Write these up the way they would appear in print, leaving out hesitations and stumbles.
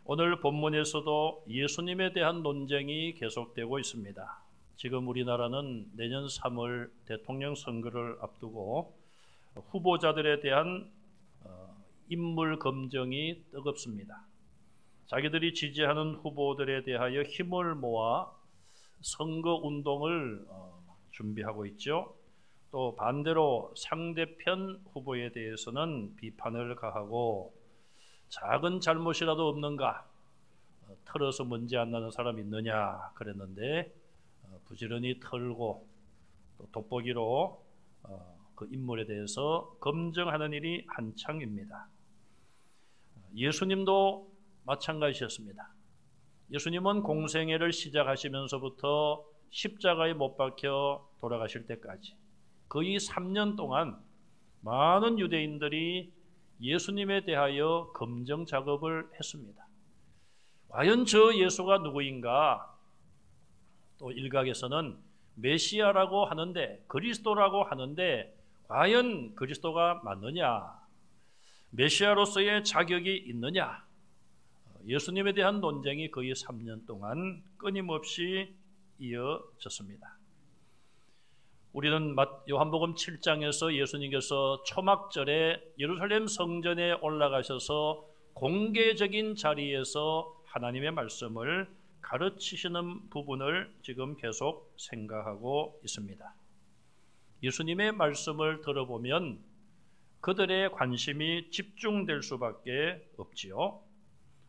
오늘 본문에서도 예수님에 대한 논쟁이 계속되고 있습니다. 지금 우리나라는 내년 3월 대통령 선거를 앞두고 후보자들에 대한 인물 검증이 뜨겁습니다. 자기들이 지지하는 후보들에 대하여 힘을 모아 선거 운동을 준비하고 있죠. 또 반대로 상대편 후보에 대해서는 비판을 가하고 작은 잘못이라도 없는가, 털어서 먼지 안 나는 사람이 있느냐 그랬는데 부지런히 털고 또 돋보기로 그 인물에 대해서 검증하는 일이 한창입니다. 예수님도 마찬가지였습니다. 예수님은 공생애를 시작하시면서부터 십자가에 못 박혀 돌아가실 때까지 거의 3년 동안 많은 유대인들이 예수님에 대하여 검증 작업을 했습니다. 과연 저 예수가 누구인가? 또 일각에서는 메시아라고 하는데, 그리스도라고 하는데 과연 그리스도가 맞느냐? 메시아로서의 자격이 있느냐? 예수님에 대한 논쟁이 거의 3년 동안 끊임없이 이어졌습니다. 우리는 요한복음 7장에서 예수님께서 초막절에 예루살렘 성전에 올라가셔서 공개적인 자리에서 하나님의 말씀을 가르치시는 부분을 지금 계속 생각하고 있습니다. 예수님의 말씀을 들어보면 그들의 관심이 집중될 수밖에 없지요.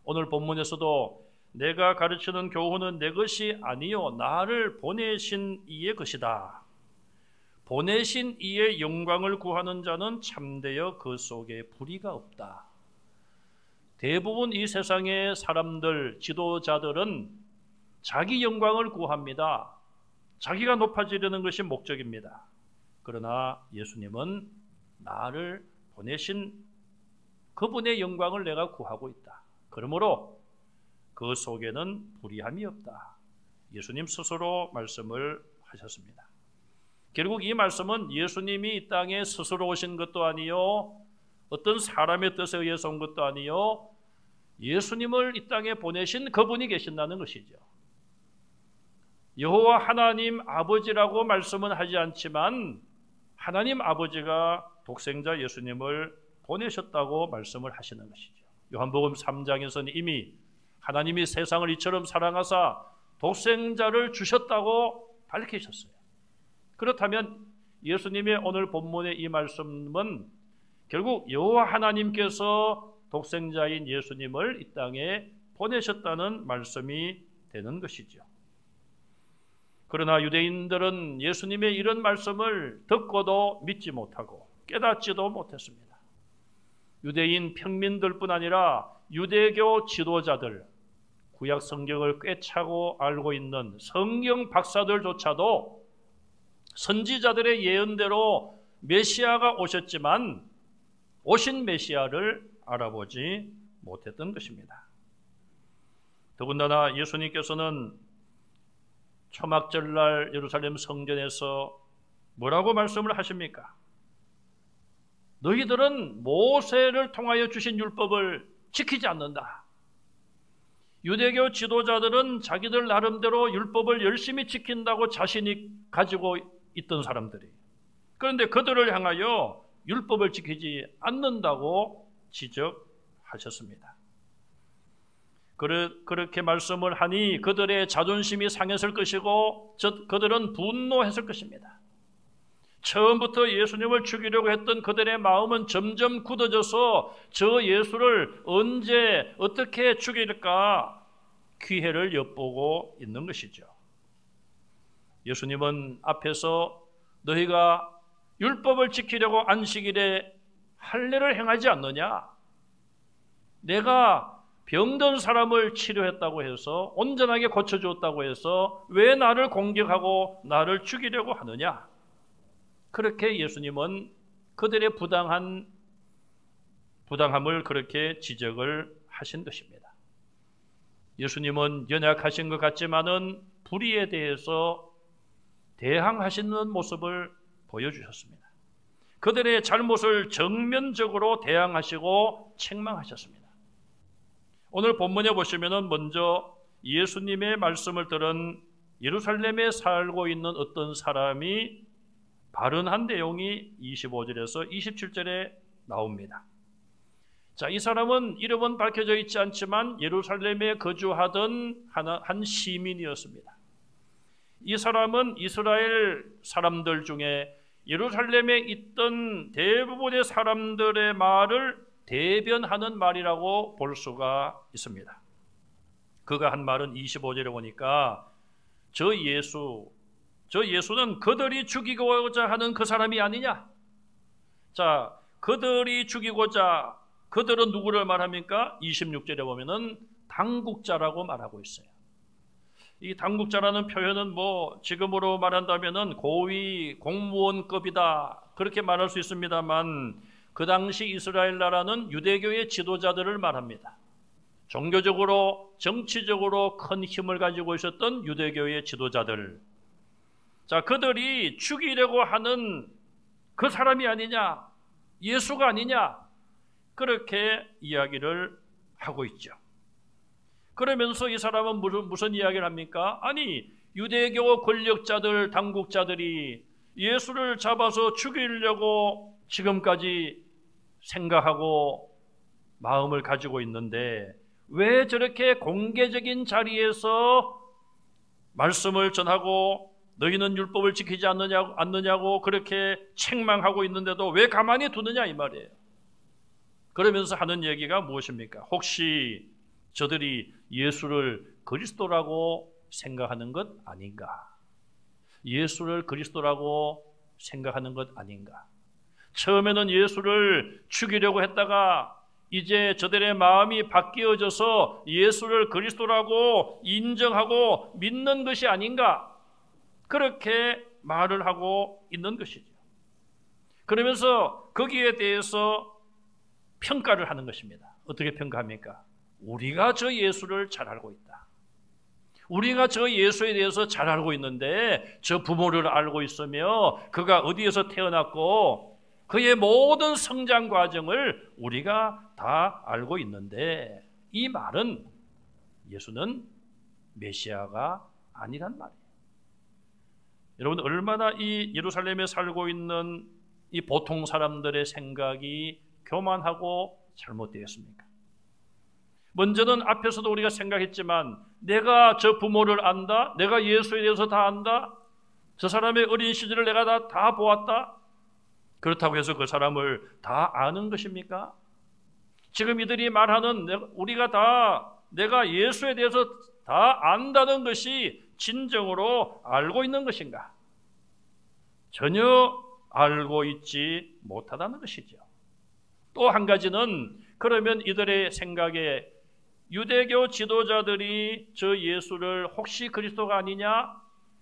오늘 본문에서도 내가 가르치는 교훈은 내 것이 아니요 나를 보내신 이의 것이다. 보내신 이의 영광을 구하는 자는 참되어 그 속에 불의가 없다. 대부분 이 세상의 사람들, 지도자들은 자기 영광을 구합니다. 자기가 높아지려는 것이 목적입니다. 그러나 예수님은 나를 보내신 그분의 영광을 내가 구하고 있다. 그러므로 그 속에는 불의함이 없다. 예수님 스스로 말씀을 하셨습니다. 결국 이 말씀은 예수님이 이 땅에 스스로 오신 것도 아니요 어떤 사람의 뜻에 의해서 온 것도 아니요 예수님을 이 땅에 보내신 그분이 계신다는 것이죠. 여호와 하나님 아버지라고 말씀은 하지 않지만 하나님 아버지가 독생자 예수님을 보내셨다고 말씀을 하시는 것이죠. 요한복음 3장에서는 이미 하나님이 세상을 이처럼 사랑하사 독생자를 주셨다고 밝히셨어요. 그렇다면 예수님의 오늘 본문의 이 말씀은 결국 여호와 하나님께서 독생자인 예수님을 이 땅에 보내셨다는 말씀이 되는 것이죠. 그러나 유대인들은 예수님의 이런 말씀을 듣고도 믿지 못하고 깨닫지도 못했습니다. 유대인 평민들뿐 아니라 유대교 지도자들, 구약 성경을 꿰차고 알고 있는 성경 박사들조차도 선지자들의 예언대로 메시아가 오셨지만 오신 메시아를 알아보지 못했던 것입니다. 더군다나 예수님께서는 초막절날 예루살렘 성전에서 뭐라고 말씀을 하십니까? 너희들은 모세를 통하여 주신 율법을 지키지 않는다. 유대교 지도자들은 자기들 나름대로 율법을 열심히 지킨다고 자신이 가지고 있던 사람들이, 그런데 그들을 향하여 율법을 지키지 않는다고 지적하셨습니다. 그렇게 말씀을 하니 그들의 자존심이 상했을 것이고 그들은 분노했을 것입니다. 처음부터 예수님을 죽이려고 했던 그들의 마음은 점점 굳어져서 저 예수를 언제 어떻게 죽일까 기회를 엿보고 있는 것이죠. 예수님은 앞에서 너희가 율법을 지키려고 안식일에 할례를 행하지 않느냐? 내가 병든 사람을 치료했다고 해서 온전하게 고쳐주었다고 해서 왜 나를 공격하고 나를 죽이려고 하느냐? 그렇게 예수님은 그들의 부당함을 그렇게 지적을 하신 것입니다. 예수님은 연약하신 것 같지만은 불의에 대해서 대항하시는 모습을 보여주셨습니다. 그들의 잘못을 정면적으로 대항하시고 책망하셨습니다. 오늘 본문에 보시면은 먼저 예수님의 말씀을 들은 예루살렘에 살고 있는 어떤 사람이 발언한 내용이 25절에서 27절에 나옵니다. 자, 이 사람은 이름은 밝혀져 있지 않지만 예루살렘에 거주하던 한 시민이었습니다. 이 사람은 이스라엘 사람들 중에 예루살렘에 있던 대부분의 사람들의 말을 대변하는 말이라고 볼 수가 있습니다. 그가 한 말은 25절에 보니까 저 예수는 그들이 죽이고자 하는 그 사람이 아니냐? 자, 그들이 죽이고자, 그들은 누구를 말합니까? 26절에 보면은 당국자라고 말하고 있어요. 이 당국자라는 표현은 지금으로 말한다면은 고위 공무원급이다, 그렇게 말할 수 있습니다만, 그 당시 이스라엘 나라는 유대교의 지도자들을 말합니다. 종교적으로, 정치적으로 큰 힘을 가지고 있었던 유대교의 지도자들. 자, 그들이 죽이려고 하는 그 사람이 아니냐, 예수가 아니냐, 그렇게 이야기를 하고 있죠. 그러면서 이 사람은 무슨 이야기를 합니까? 아니, 유대교 권력자들, 당국자들이 예수를 잡아서 죽이려고 지금까지 생각하고 마음을 가지고 있는데 왜 저렇게 공개적인 자리에서 말씀을 전하고 너희는 율법을 지키지 않느냐고 그렇게 책망하고 있는데도 왜 가만히 두느냐, 이 말이에요. 그러면서 하는 얘기가 무엇입니까? 혹시 저들이 예수를 그리스도라고 생각하는 것 아닌가? 예수를 그리스도라고 생각하는 것 아닌가? 처음에는 예수를 죽이려고 했다가 이제 저들의 마음이 바뀌어져서 예수를 그리스도라고 인정하고 믿는 것이 아닌가? 그렇게 말을 하고 있는 것이죠. 그러면서 거기에 대해서 평가를 하는 것입니다. 어떻게 평가합니까? 우리가 저 예수를 잘 알고 있다. 우리가 저 예수에 대해서 잘 알고 있는데 저 부모를 알고 있으며 그가 어디에서 태어났고 그의 모든 성장 과정을 우리가 다 알고 있는데 이 말은 예수는 메시아가 아니란 말이에요. 여러분, 얼마나 이 예루살렘에 살고 있는 이 보통 사람들의 생각이 교만하고 잘못되었습니까? 먼저는 앞에서도 우리가 생각했지만 내가 저 부모를 안다? 내가 예수에 대해서 다 안다? 저 사람의 어린 시절을 내가 다 보았다? 그렇다고 해서 그 사람을 다 아는 것입니까? 지금 이들이 말하는 내가 예수에 대해서 다 안다는 것이 진정으로 알고 있는 것인가? 전혀 알고 있지 못하다는 것이죠. 또 한 가지는 그러면 이들의 생각에 유대교 지도자들이 저 예수를 혹시 그리스도가 아니냐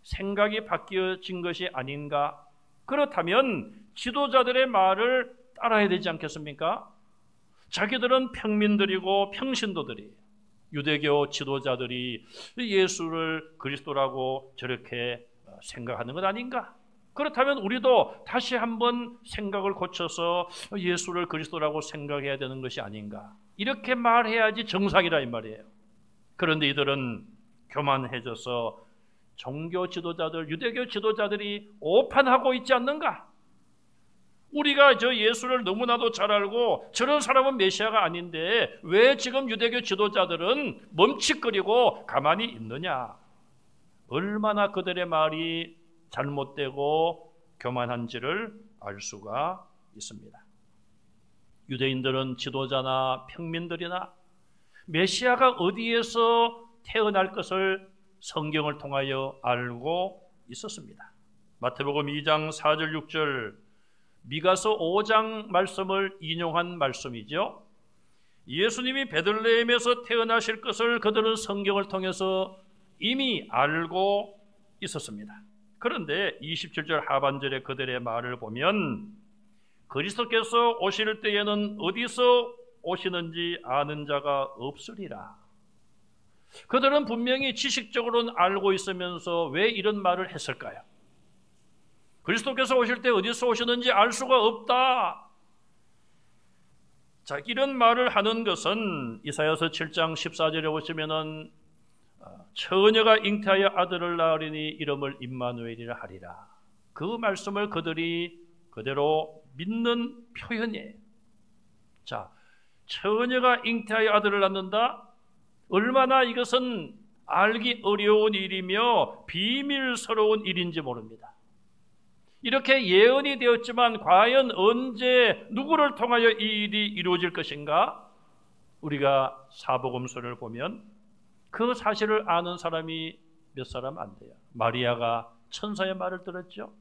생각이 바뀌어진 것이 아닌가? 그렇다면 지도자들의 말을 따라야 되지 않겠습니까? 자기들은 평민들이고 평신도들이에요. 유대교 지도자들이 예수를 그리스도라고 저렇게 생각하는 것 아닌가? 그렇다면 우리도 다시 한번 생각을 고쳐서 예수를 그리스도라고 생각해야 되는 것이 아닌가? 이렇게 말해야지 정상이라 이 말이에요. 그런데 이들은 교만해져서 종교 지도자들, 유대교 지도자들이 오판하고 있지 않는가? 우리가 저 예수를 너무나도 잘 알고 저런 사람은 메시아가 아닌데 왜 지금 유대교 지도자들은 멈칫거리고 가만히 있느냐? 얼마나 그들의 말이 잘못되고 교만한지를 알 수가 있습니다. 유대인들은 지도자나 평민들이나 메시아가 어디에서 태어날 것을 성경을 통하여 알고 있었습니다. 마태복음 2장 4절 6절, 미가서 5장 말씀을 인용한 말씀이죠. 예수님이 베들레헴에서 태어나실 것을 그들은 성경을 통해서 이미 알고 있었습니다. 그런데 27절 하반절에 그들의 말을 보면 그리스도께서 오실 때에는 어디서 오시는지 아는 자가 없으리라. 그들은 분명히 지식적으로는 알고 있으면서 왜 이런 말을 했을까요? 그리스도께서 오실 때 어디서 오시는지 알 수가 없다. 자, 이런 말을 하는 것은 이사야서 7장 14절에 보시면은 처녀가 잉태하여 아들을 낳으리니 이름을 임마누엘이라 하리라. 그 말씀을 그들이 그대로 믿는 표현이에요. 자, 처녀가 잉태하여 아들을 낳는다? 얼마나 이것은 알기 어려운 일이며 비밀스러운 일인지 모릅니다. 이렇게 예언이 되었지만 과연 언제 누구를 통하여 이 일이 이루어질 것인가? 우리가 사복음서를 보면 그 사실을 아는 사람이 몇 사람 안 돼요. 마리아가 천사의 말을 들었죠.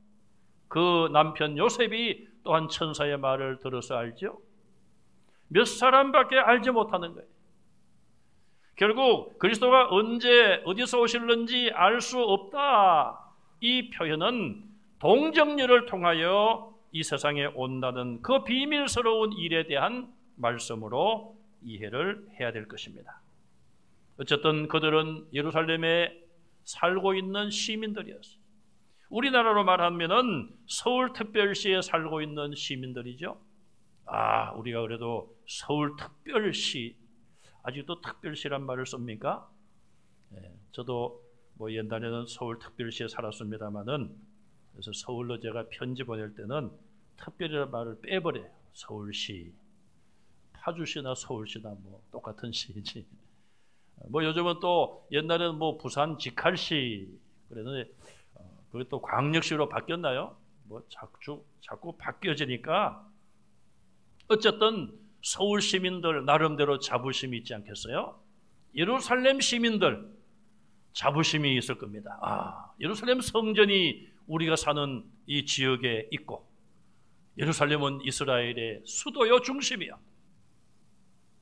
그 남편 요셉이 또한 천사의 말을 들어서 알죠. 몇 사람밖에 알지 못하는 거예요. 결국 그리스도가 언제 어디서 오실는지 알 수 없다. 이 표현은 동정녀를 통하여 이 세상에 온다는 그 비밀스러운 일에 대한 말씀으로 이해를 해야 될 것입니다. 어쨌든 그들은 예루살렘에 살고 있는 시민들이었어요. 우리나라로 말하면은 서울특별시에 살고 있는 시민들이죠. 우리가 그래도 서울특별시, 아직도 특별시란 말을 씁니까? 저도 옛날에는 서울특별시에 살았습니다만은, 그래서 서울로 제가 편지 보낼 때는 특별이라는 말을 빼버려요. 서울시, 파주시나 서울시나 똑같은 시지. 요즘은 또 옛날에는 부산 직할시 그랬는데 그게 또 광역시로 바뀌었나요? 자꾸 바뀌어지니까 어쨌든 서울 시민들 나름대로 자부심이 있지 않겠어요? 예루살렘 시민들 자부심이 있을 겁니다. 예루살렘 성전이 우리가 사는 이 지역에 있고 예루살렘은 이스라엘의 수도요 중심이요.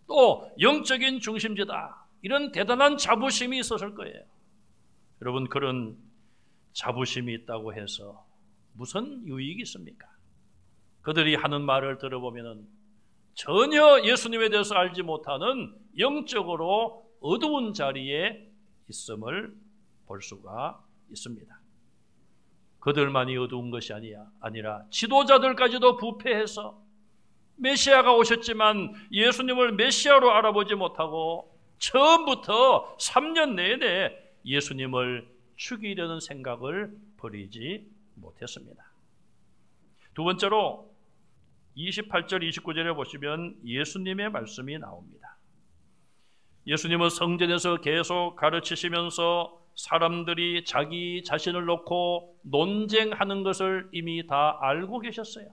또 영적인 중심지다. 이런 대단한 자부심이 있었을 거예요. 여러분, 그런 자부심이 있다고 해서 무슨 유익이 있습니까? 그들이 하는 말을 들어보면 전혀 예수님에 대해서 알지 못하는 영적으로 어두운 자리에 있음을 볼 수가 있습니다. 그들만이 어두운 것이 아니라 지도자들까지도 부패해서 메시아가 오셨지만 예수님을 메시아로 알아보지 못하고 처음부터 3년 내내 예수님을 죽이려는 생각을 버리지 못했습니다. 두 번째로 28절 29절에 보시면 예수님의 말씀이 나옵니다. 예수님은 성전에서 계속 가르치시면서 사람들이 자기 자신을 놓고 논쟁하는 것을 이미 다 알고 계셨어요.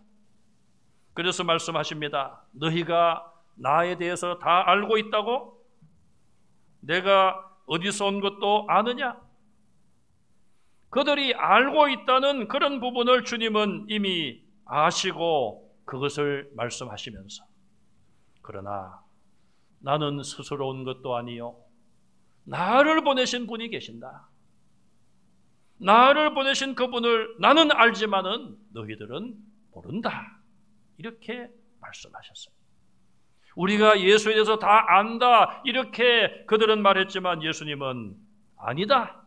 그래서 말씀하십니다. 너희가 나에 대해서 다 알고 있다고? 내가 어디서 온 것도 아느냐? 그들이 알고 있다는 그런 부분을 주님은 이미 아시고 그것을 말씀하시면서 그러나 나는 스스로 온 것도 아니요 나를 보내신 분이 계신다. 나를 보내신 그분을 나는 알지만은 너희들은 모른다. 이렇게 말씀하셨습니다. 우리가 예수에 대해서 다 안다 이렇게 그들은 말했지만 예수님은 아니다.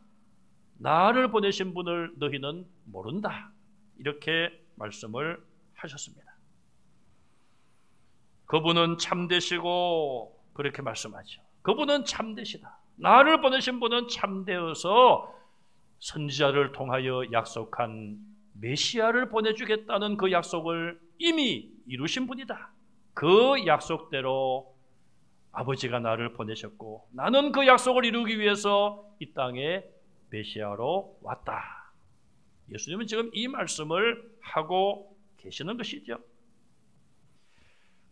나를 보내신 분을 너희는 모른다. 이렇게 말씀을 하셨습니다. 그분은 참되시고 그렇게 말씀하죠. 그분은 참되시다. 나를 보내신 분은 참되어서 선지자를 통하여 약속한 메시아를 보내주겠다는 그 약속을 이미 이루신 분이다. 그 약속대로 아버지가 나를 보내셨고 나는 그 약속을 이루기 위해서 이 땅에 메시아로 왔다. 예수님은 지금 이 말씀을 하고 계시는 것이죠.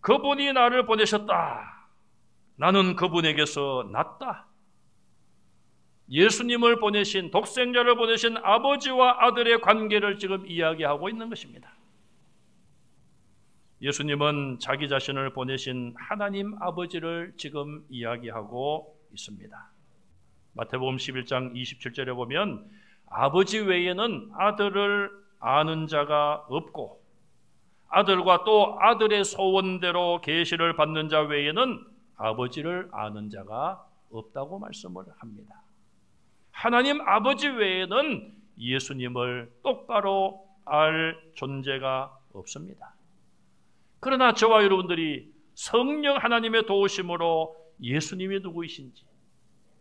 그분이 나를 보내셨다. 나는 그분에게서 났다. 예수님을 보내신 독생자를 보내신 아버지와 아들의 관계를 지금 이야기하고 있는 것입니다. 예수님은 자기 자신을 보내신 하나님 아버지를 지금 이야기하고 있습니다. 마태복음 11장 27절에 보면 아버지 외에는 아들을 아는 자가 없고 아들과 또 아들의 소원대로 계시를 받는 자 외에는 아버지를 아는 자가 없다고 말씀을 합니다. 하나님 아버지 외에는 예수님을 똑바로 알 존재가 없습니다. 그러나 저와 여러분들이 성령 하나님의 도우심으로 예수님이 누구이신지,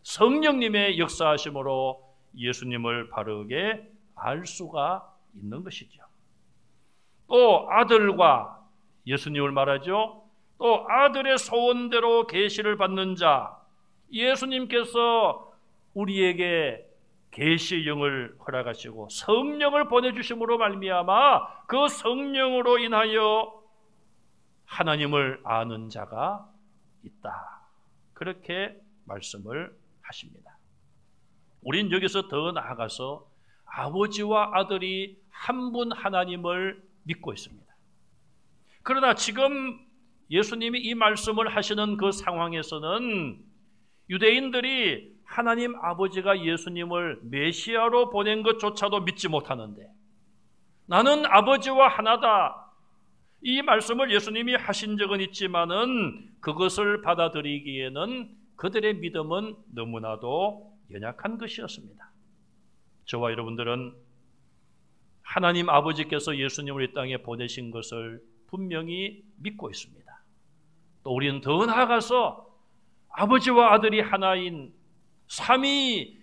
성령님의 역사하심으로 예수님을 바르게 알 수가 있는 것이죠. 또 아들과 예수님을 말하죠. 또 아들의 소원대로 계시를 받는 자, 예수님께서 우리에게 계시의 영을 허락하시고 성령을 보내주심으로 말미암아 그 성령으로 인하여 하나님을 아는 자가 있다. 그렇게 말씀을 하십니다. 우린 여기서 더 나아가서 아버지와 아들이 한 분 하나님을 믿고 있습니다. 그러나 지금 예수님이 이 말씀을 하시는 그 상황에서는 유대인들이 하나님 아버지가 예수님을 메시아로 보낸 것조차도 믿지 못하는데, 나는 아버지와 하나다, 이 말씀을 예수님이 하신 적은 있지만은 그것을 받아들이기에는 그들의 믿음은 너무나도 연약한 것이었습니다. 저와 여러분들은 하나님 아버지께서 예수님을 이 땅에 보내신 것을 분명히 믿고 있습니다. 또 우리는 더 나아가서 아버지와 아들이 하나인 삼위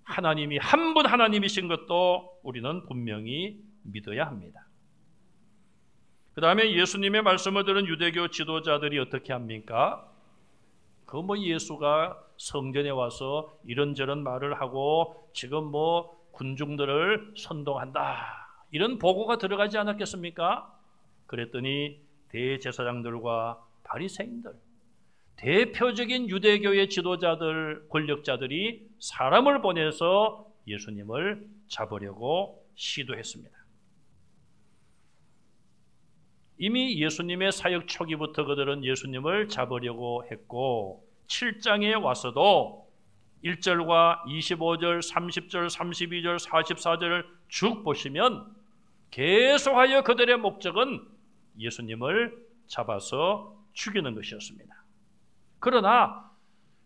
하나님이 한 분 하나님이신 것도 우리는 분명히 믿어야 합니다. 그 다음에 예수님의 말씀을 들은 유대교 지도자들이 어떻게 합니까? 예수가 성전에 와서 이런저런 말을 하고 지금 군중들을 선동한다, 이런 보고가 들어가지 않았겠습니까? 그랬더니 대제사장들과 바리새인들, 대표적인 유대교의 지도자들, 권력자들이 사람을 보내서 예수님을 잡으려고 시도했습니다. 이미 예수님의 사역 초기부터 그들은 예수님을 잡으려고 했고 7장에 와서도 1절과 25절, 30절, 32절, 44절을 쭉 보시면 계속하여 그들의 목적은 예수님을 잡아서 죽이는 것이었습니다. 그러나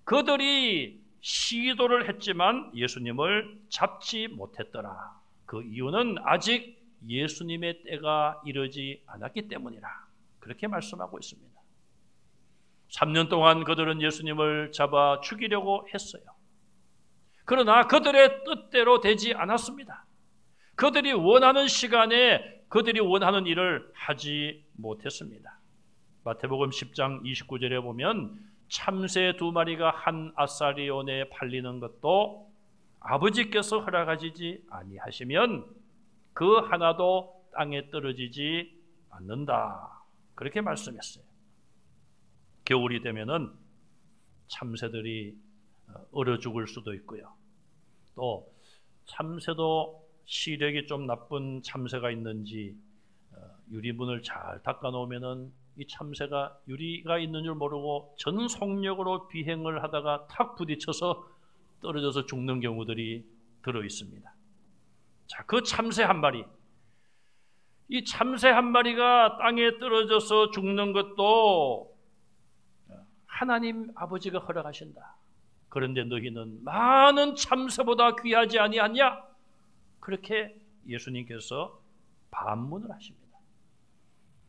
그들이 시도를 했지만 예수님을 잡지 못했더라. 그 이유는 아직 예수님의 때가 이르지 않았기 때문이라. 그렇게 말씀하고 있습니다. 3년 동안 그들은 예수님을 잡아 죽이려고 했어요. 그러나 그들의 뜻대로 되지 않았습니다. 그들이 원하는 시간에 그들이 원하는 일을 하지 못했습니다. 마태복음 10장 29절에 보면 참새 2마리가 한 아사리온에 팔리는 것도 아버지께서 허락하시지 아니하시면 그 하나도 땅에 떨어지지 않는다. 그렇게 말씀했어요. 겨울이 되면은 참새들이 얼어 죽을 수도 있고요. 또 참새도 시력이 좀 나쁜 참새가 있는지 유리문을 잘 닦아 놓으면은 이 참새가 유리가 있는 줄 모르고 전속력으로 비행을 하다가 탁 부딪혀서 떨어져서 죽는 경우들이 들어 있습니다. 자, 그 참새 한 마리, 이 참새 한 마리가 땅에 떨어져서 죽는 것도 하나님 아버지가 허락하신다. 그런데 너희는 많은 참새보다 귀하지 아니하냐? 그렇게 예수님께서 반문을 하십니다.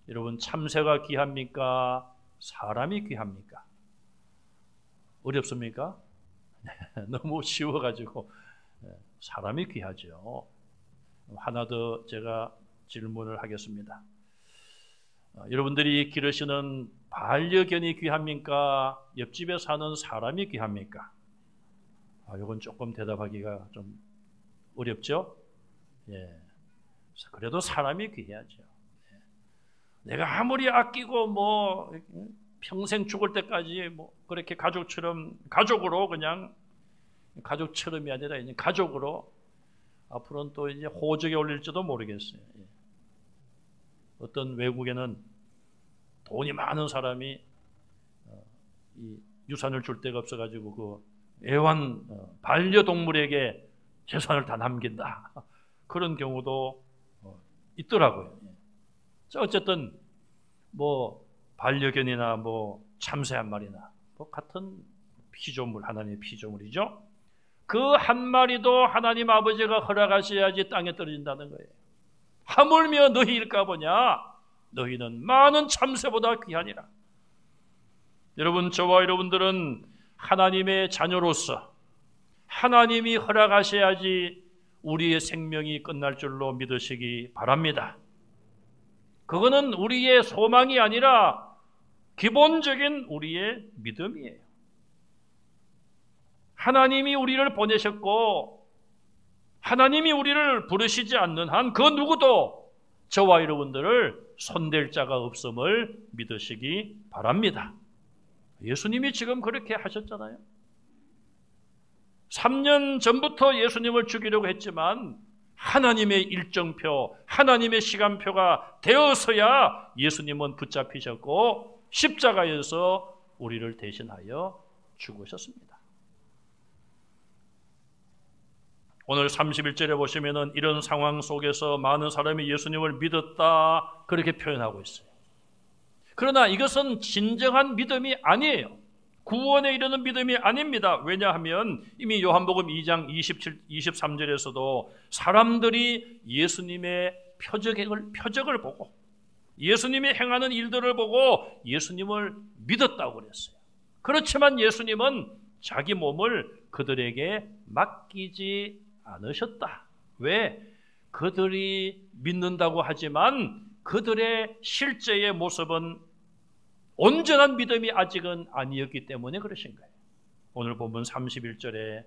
여러분, 참새가 귀합니까? 사람이 귀합니까? 어렵습니까? 너무 쉬워가지고 사람이 귀하죠. 하나 더 제가 질문을 하겠습니다. 여러분들이 기르시는 반려견이 귀합니까? 옆집에 사는 사람이 귀합니까? 이건 조금 대답하기가 좀 어렵죠? 예. 그래도 사람이 귀해야죠. 내가 아무리 아끼고 평생 죽을 때까지 그렇게 가족으로 그냥 가족처럼이 아니라 이제 가족으로 앞으로는 또 이제 호적에 올릴지도 모르겠어요. 예. 어떤 외국에는 돈이 많은 사람이 이 유산을 줄 데가 없어가지고 그 애완 반려동물에게 재산을 다 남긴다. 그런 경우도 있더라고요. 어쨌든 반려견이나 참새 한 마리나 같은 피조물, 하나님의 피조물이죠. 그 한 마리도 하나님 아버지가 허락하셔야지 땅에 떨어진다는 거예요. 하물며 너희일까 보냐? 너희는 많은 참새보다 귀하니라. 여러분, 저와 여러분들은 하나님의 자녀로서 하나님이 허락하셔야지 우리의 생명이 끝날 줄로 믿으시기 바랍니다. 그거는 우리의 소망이 아니라 기본적인 우리의 믿음이에요. 하나님이 우리를 보내셨고 하나님이 우리를 부르시지 않는 한 그 누구도 저와 여러분들을 손댈 자가 없음을 믿으시기 바랍니다. 예수님이 지금 그렇게 하셨잖아요. 3년 전부터 예수님을 죽이려고 했지만 하나님의 일정표, 하나님의 시간표가 되어서야 예수님은 붙잡히셨고 십자가에서 우리를 대신하여 죽으셨습니다. 오늘 31절에 보시면은 이런 상황 속에서 많은 사람이 예수님을 믿었다 그렇게 표현하고 있어요. 그러나 이것은 진정한 믿음이 아니에요. 구원에 이르는 믿음이 아닙니다. 왜냐하면 이미 요한복음 2장 23절에서도 사람들이 예수님의 표적을 보고 예수님이 행하는 일들을 보고 예수님을 믿었다고 그랬어요. 그렇지만 예수님은 자기 몸을 그들에게 맡기지 않으셨다. 왜? 그들이 믿는다고 하지만 그들의 실제의 모습은 온전한 믿음이 아직은 아니었기 때문에 그러신 거예요. 오늘 본문 31절에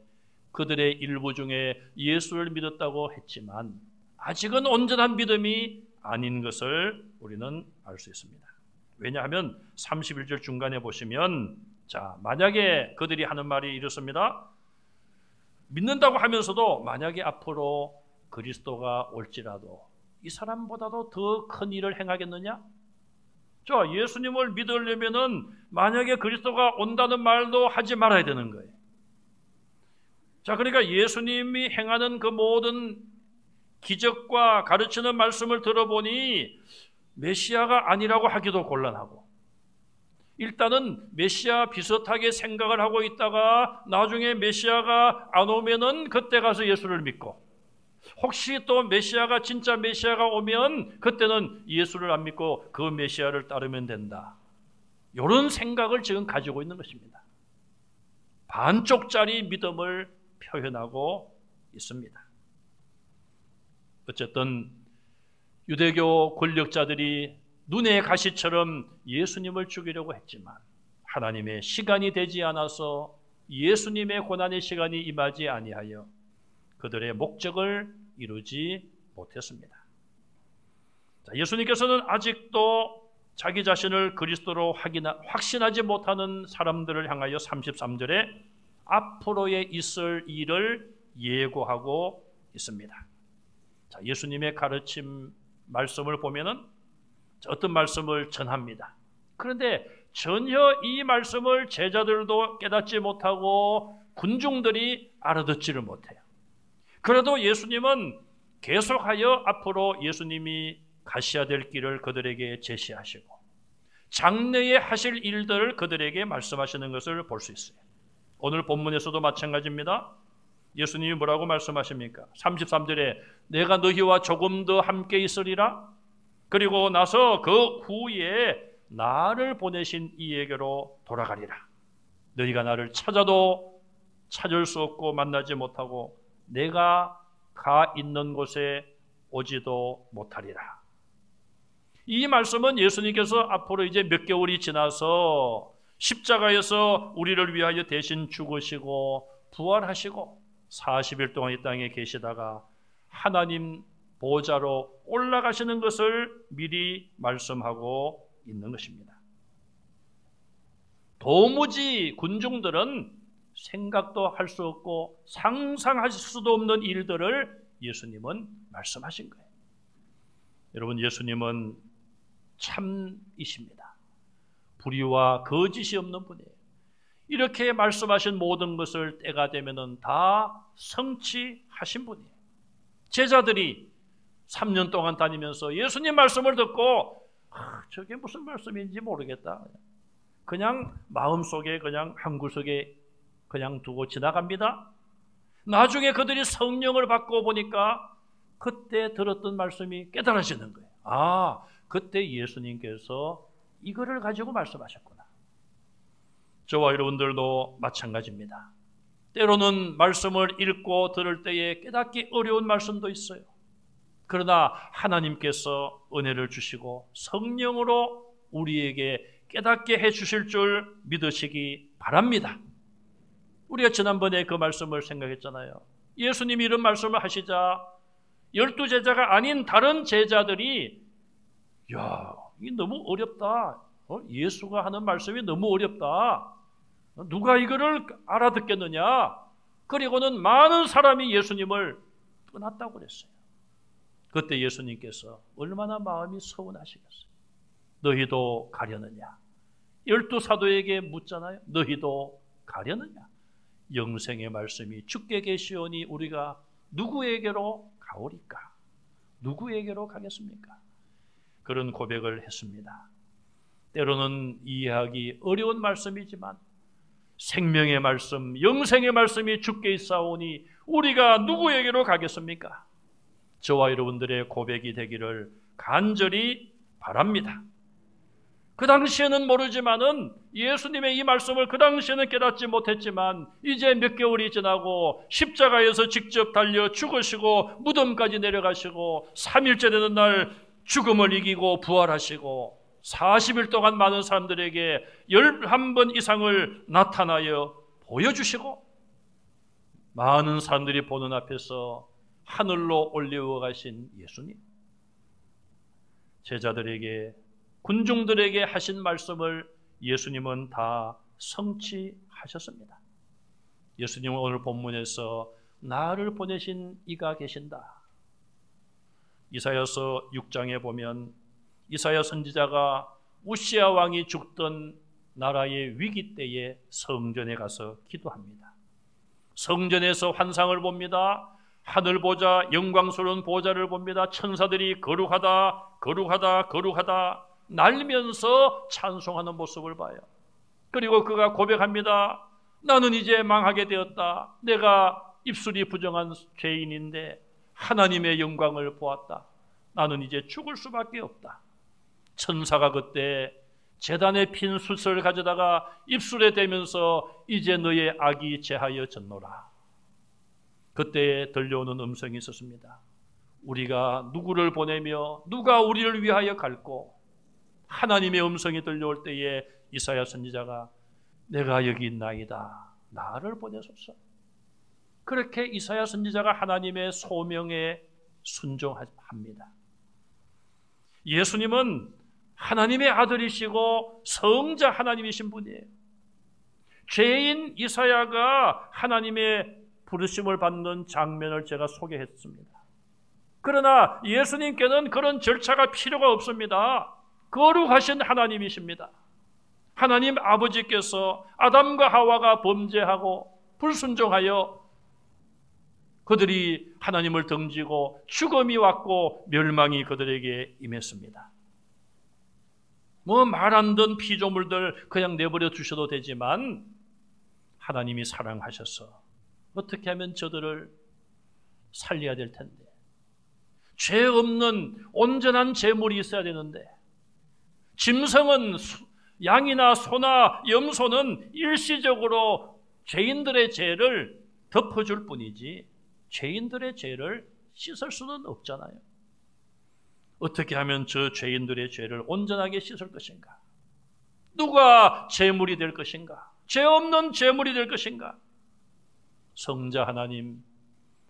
그들의 일부 중에 예수를 믿었다고 했지만 아직은 온전한 믿음이 아닌 것을 우리는 알 수 있습니다. 왜냐하면 31절 중간에 보시면 만약에 그들이 하는 말이 이렇습니다. 믿는다고 하면서도 만약에 앞으로 그리스도가 올지라도 이 사람보다도 더 큰 일을 행하겠느냐? 예수님을 믿으려면은 만약에 그리스도가 온다는 말도 하지 말아야 되는 거예요. 그러니까 예수님이 행하는 그 모든 기적과 가르치는 말씀을 들어보니 메시아가 아니라고 하기도 곤란하고 일단은 메시아 비슷하게 생각을 하고 있다가 나중에 메시아가 안 오면은 그때 가서 예수를 믿고 혹시 또 메시아가 진짜 메시아가 오면 그때는 예수를 안 믿고 그 메시아를 따르면 된다. 이런 생각을 지금 가지고 있는 것입니다. 반쪽짜리 믿음을 표현하고 있습니다. 어쨌든 유대교 권력자들이 눈의 가시처럼 예수님을 죽이려고 했지만 하나님의 시간이 되지 않아서 예수님의 고난의 시간이 임하지 아니하여 그들의 목적을 이루지 못했습니다. 예수님께서는 아직도 자기 자신을 그리스도로 확신하지 못하는 사람들을 향하여 33절에 앞으로에 있을 일을 예고하고 있습니다. 예수님의 가르침 말씀을 보면은 어떤 말씀을 전합니다. 그런데 전혀 이 말씀을 제자들도 깨닫지 못하고 군중들이 알아듣지를 못해요. 그래도 예수님은 계속하여 앞으로 예수님이 가셔야 될 길을 그들에게 제시하시고 장래에 하실 일들을 그들에게 말씀하시는 것을 볼 수 있어요. 오늘 본문에서도 마찬가지입니다. 예수님이 뭐라고 말씀하십니까? 33절에 내가 너희와 조금 더 함께 있으리라. 그리고 나서 그 후에 나를 보내신 이에게로 돌아가리라. 너희가 나를 찾아도 찾을 수 없고 만나지 못하고 내가 가 있는 곳에 오지도 못하리라. 이 말씀은 예수님께서 앞으로 이제 몇 개월이 지나서 십자가에서 우리를 위하여 대신 죽으시고 부활하시고 40일 동안 이 땅에 계시다가 하나님 보좌로 올라가시는 것을 미리 말씀하고 있는 것입니다. 도무지 군중들은 생각도 할 수 없고 상상하실 수도 없는 일들을 예수님은 말씀하신 거예요. 여러분, 예수님은 참이십니다. 불의와 거짓이 없는 분이에요. 이렇게 말씀하신 모든 것을 때가 되면은 다 성취하신 분이에요. 제자들이 3년 동안 다니면서 예수님 말씀을 듣고 저게 무슨 말씀인지 모르겠다. 그냥 마음속에 그냥 한 구석에 그냥 두고 지나갑니다. 나중에 그들이 성령을 받고 보니까 그때 들었던 말씀이 깨달아지는 거예요. 그때 예수님께서 이거를 가지고 말씀하셨구나. 저와 여러분들도 마찬가지입니다. 때로는 말씀을 읽고 들을 때에 깨닫기 어려운 말씀도 있어요. 그러나 하나님께서 은혜를 주시고 성령으로 우리에게 깨닫게 해주실 줄 믿으시기 바랍니다. 우리가 지난번에 그 말씀을 생각했잖아요. 예수님이 이런 말씀을 하시자 12제자가 아닌 다른 제자들이 야, 이게 너무 어렵다. 예수가 하는 말씀이 너무 어렵다. 누가 이거를 알아듣겠느냐. 그리고는 많은 사람이 예수님을 떠났다고 그랬어요. 그때 예수님께서 얼마나 마음이 서운하시겠어요. 너희도 가려느냐. 12사도에게 묻잖아요. 너희도 가려느냐. 영생의 말씀이 주께 계시오니 우리가 누구에게로 가오리까? 누구에게로 가겠습니까? 그런 고백을 했습니다. 때로는 이해하기 어려운 말씀이지만 생명의 말씀, 영생의 말씀이 주께 있사오니 우리가 누구에게로 가겠습니까? 저와 여러분들의 고백이 되기를 간절히 바랍니다. 그 당시에는 모르지만은 예수님의 이 말씀을 그 당시에는 깨닫지 못했지만 이제 몇 개월이 지나고 십자가에서 직접 달려 죽으시고 무덤까지 내려가시고 3일째 되는 날 죽음을 이기고 부활하시고 40일 동안 많은 사람들에게 11번 이상을 나타나여 보여주시고 많은 사람들이 보는 앞에서 하늘로 올려워 가신 예수님, 제자들에게 군중들에게 하신 말씀을 예수님은 다 성취하셨습니다. 예수님은 오늘 본문에서 나를 보내신 이가 계신다. 이사야서 6장에 보면 이사야 선지자가 우시야 왕이 죽던 나라의 위기 때에 성전에 가서 기도합니다. 성전에서 환상을 봅니다. 하늘 보자, 영광스러운 보좌를 봅니다. 천사들이 거룩하다, 거룩하다, 거룩하다 날면서 찬송하는 모습을 봐요. 그리고 그가 고백합니다. 나는 이제 망하게 되었다. 내가 입술이 부정한 죄인인데 하나님의 영광을 보았다. 나는 이제 죽을 수밖에 없다. 천사가 그때 제단에 핀 숯을 가져다가 입술에 대면서 이제 너의 악이 제하여 졌노라. 그때 들려오는 음성이 있었습니다. 우리가 누구를 보내며 누가 우리를 위하여 갈고, 하나님의 음성이 들려올 때에 이사야 선지자가 내가 여기 있나이다. 나를 보내소서. 그렇게 이사야 선지자가 하나님의 소명에 순종합니다. 예수님은 하나님의 아들이시고 성자 하나님이신 분이에요. 죄인 이사야가 하나님의 부르심을 받는 장면을 제가 소개했습니다. 그러나 예수님께는 그런 절차가 필요가 없습니다. 거룩하신 하나님이십니다. 하나님 아버지께서 아담과 하와가 범죄하고 불순종하여 그들이 하나님을 등지고 죽음이 왔고 멸망이 그들에게 임했습니다. 뭐 말 안 듣는 피조물들 그냥 내버려 두셔도 되지만 하나님이 사랑하셔서 어떻게 하면 저들을 살려야 될 텐데, 죄 없는 온전한 제물이 있어야 되는데, 짐승은 양이나 소나 염소는 일시적으로 죄인들의 죄를 덮어줄 뿐이지 죄인들의 죄를 씻을 수는 없잖아요. 어떻게 하면 저 죄인들의 죄를 온전하게 씻을 것인가? 누가 제물이 될 것인가? 죄 없는 제물이 될 것인가? 성자 하나님,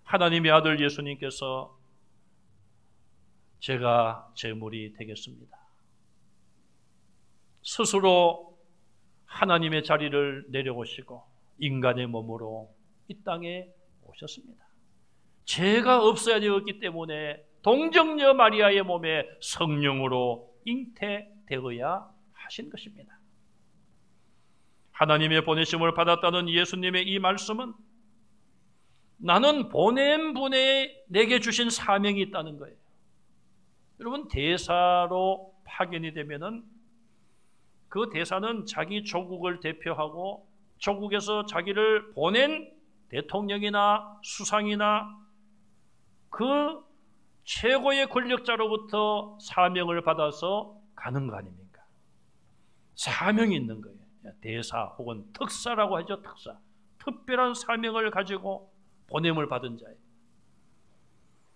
하나님의 아들 예수님께서 제가 제물이 되겠습니다. 스스로 하나님의 자리를 내려오시고 인간의 몸으로 이 땅에 오셨습니다. 죄가 없어야 되었기 때문에 동정녀 마리아의 몸에 성령으로 잉태되어야 하신 것입니다. 하나님의 보내심을 받았다는 예수님의 이 말씀은 나는 보낸 분의 내게 주신 사명이 있다는 거예요. 여러분, 대사로 파견이 되면은 그 대사는 자기 조국을 대표하고 조국에서 자기를 보낸 대통령이나 수상이나 그 최고의 권력자로부터 사명을 받아서 가는 거 아닙니까? 사명이 있는 거예요. 대사 혹은 특사라고 하죠. 특사. 특별한 사명을 가지고 보냄을 받은 자예요.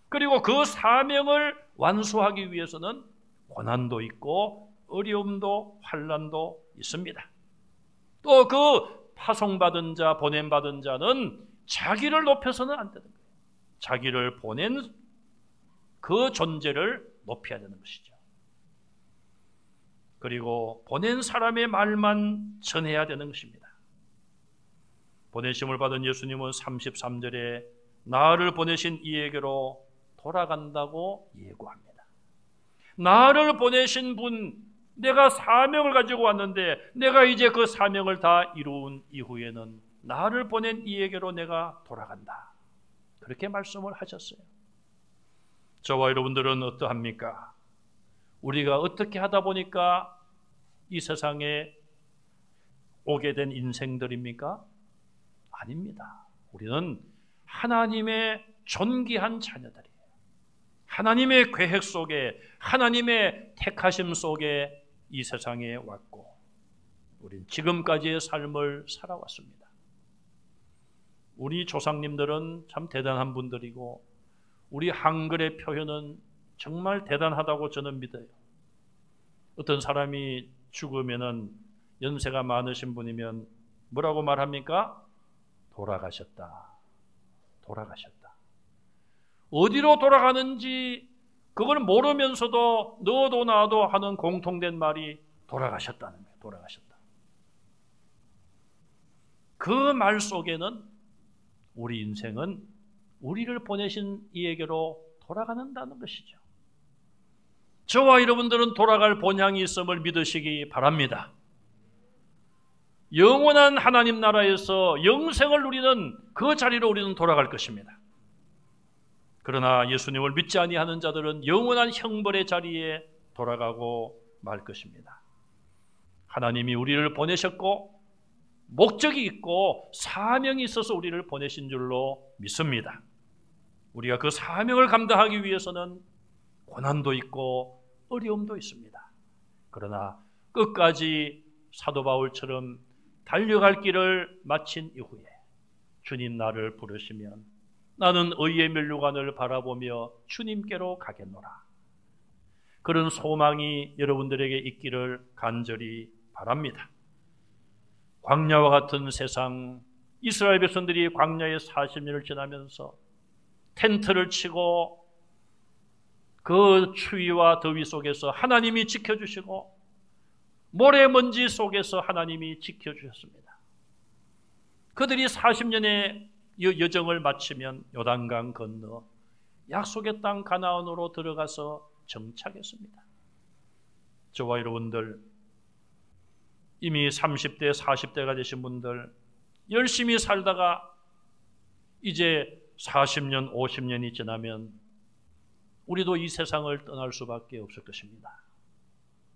그리고 그 사명을 완수하기 위해서는 고난도 있고 어려움도 환난도 있습니다. 또 그 파송받은 자, 보냄받은 자는 자기를 높여서는 안 되는 거예요. 자기를 보낸 그 존재를 높여야 되는 것이죠. 그리고 보낸 사람의 말만 전해야 되는 것입니다. 보내심을 받은 예수님은 33절에 나를 보내신 이에게로 돌아간다고 예고합니다. 나를 보내신 분, 내가 사명을 가지고 왔는데 내가 이제 그 사명을 다 이룬 이후에는 나를 보낸 이에게로 내가 돌아간다. 그렇게 말씀을 하셨어요. 저와 여러분들은 어떠합니까? 우리가 어떻게 하다 보니까 이 세상에 오게 된 인생들입니까? 아닙니다. 우리는 하나님의 존귀한 자녀들이에요. 하나님의 계획 속에, 하나님의 택하심 속에 이 세상에 왔고 우린 지금까지의 삶을 살아왔습니다. 우리 조상님들은 참 대단한 분들이고 우리 한글의 표현은 정말 대단하다고 저는 믿어요. 어떤 사람이 죽으면은 연세가 많으신 분이면 뭐라고 말합니까? 돌아가셨다. 돌아가셨다. 어디로 돌아가는지 그걸 모르면서도 너도 나도 하는 공통된 말이 돌아가셨다는 거예요. 돌아가셨다. 그 말 속에는 우리 인생은 우리를 보내신 이에게로 돌아가는다는 것이죠. 저와 여러분들은 돌아갈 본향이 있음을 믿으시기 바랍니다. 영원한 하나님 나라에서 영생을 누리는 그 자리로 우리는 돌아갈 것입니다. 그러나 예수님을 믿지 아니하는 자들은 영원한 형벌의 자리에 돌아가고 말 것입니다. 하나님이 우리를 보내셨고 목적이 있고 사명이 있어서 우리를 보내신 줄로 믿습니다. 우리가 그 사명을 감당하기 위해서는 고난도 있고 어려움도 있습니다. 그러나 끝까지 사도 바울처럼 달려갈 길을 마친 이후에 주님 나를 부르시면 나는 의의 면류관을 바라보며 주님께로 가겠노라. 그런 소망이 여러분들에게 있기를 간절히 바랍니다. 광야와 같은 세상, 이스라엘 백성들이 광야에 40년을 지나면서 텐트를 치고 그 추위와 더위 속에서 하나님이 지켜주시고 모래먼지 속에서 하나님이 지켜주셨습니다. 그들이 40년의 여정을 마치면 요단강 건너 약속의 땅 가나안으로 들어가서 정착했습니다. 저와 여러분들 이미 30대, 40대가 되신 분들 열심히 살다가 이제 40년, 50년이 지나면 우리도 이 세상을 떠날 수밖에 없을 것입니다.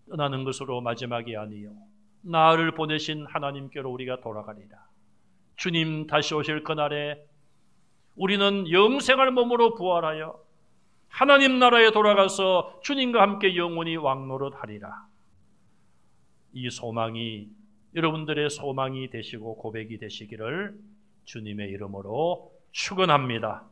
떠나는 것으로 마지막이 아니요 나를 보내신 하나님께로 우리가 돌아가리라. 주님 다시 오실 그날에 우리는 영생할 몸으로 부활하여 하나님 나라에 돌아가서 주님과 함께 영원히 왕노릇하리라. 이 소망이 여러분들의 소망이 되시고 고백이 되시기를 주님의 이름으로 축원합니다.